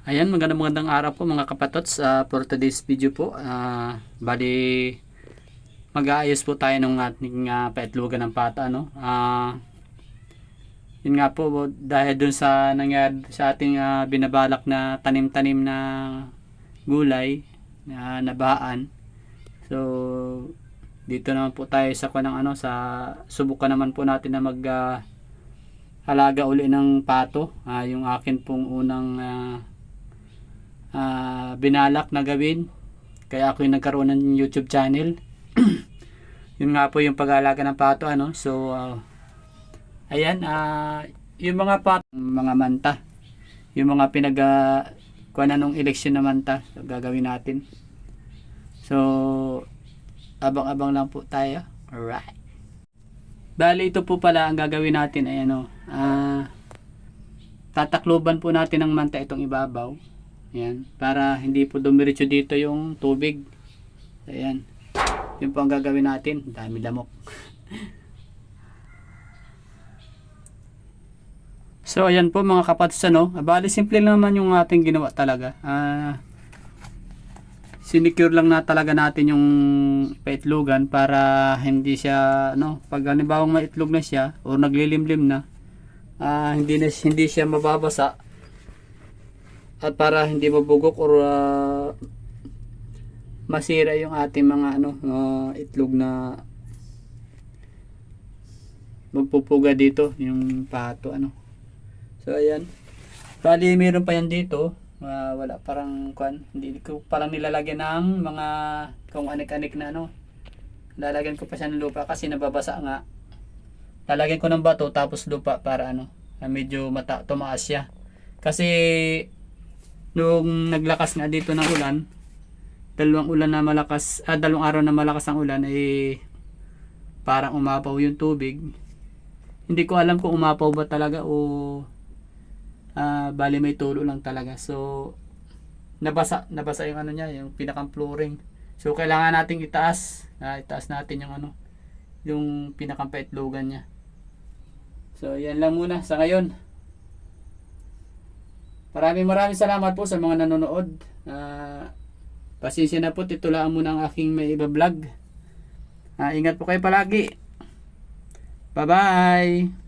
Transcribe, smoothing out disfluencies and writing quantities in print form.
Ayan, magandang araw po mga kapatots. For today's video po, bali mag-aayos po tayo ng ating paitlugan ng pata, no? Yun nga po, dahil dun sa nangyari sa ating binabalak na tanim-tanim na gulay na nabaan. So dito naman po tayo sa subukan naman po natin na halaga uli ng pato. Yung akin pong unang binalak na gawin, kaya ako yung nagkaroon ng YouTube channel. Yun nga po yung pag-aalaga ng pato, so ayan, yung mga pato, mga manta, yung mga kuha nung eleksyon na manta, so, gagawin natin. So abang-abang lang po tayo. Alright, bali ito po pala ang gagawin natin ay tatakloban po natin ng manta itong ibabaw. Ayan, para hindi po dumiretso dito yung tubig. Ayan, yun po ang gagawin natin. Dami lamok. So ayan po mga kapatid, bali simple lang naman yung ating ginawa talaga. Sinicure lang na talaga natin yung paitlugan para hindi siya, pag halimbawang maitlog na siya o naglilimlim na, hindi siya mababasa. At para hindi mabugok or masira yung ating mga itlog na magpupuga dito, yung pato, So ayan, bali meron pa yan dito, wala parang hindi ko parang nilalagyan ng mga kung anik-anik na lalagyan ko pa siya ng lupa kasi nababasa nga. Lalagyan ko ng bato tapos lupa para medyo tumaas siya. Kasi nung naglakas nga dito ng ulan, dalawang araw na malakas ang ulan, parang umapaw yung tubig. Hindi ko alam kung umapaw ba talaga o bali may tulo lang talaga. So nabasa yung niya, yung pinakang flooring. So kailangan nating itaas natin yung pinakang paitlugan niya. So yan lang muna sa ngayon. Maraming salamat po sa mga nanonood. Pasensya na po, titulaan muna ang aking may iba-vlog. Ingat po kayo palagi. Bye-bye!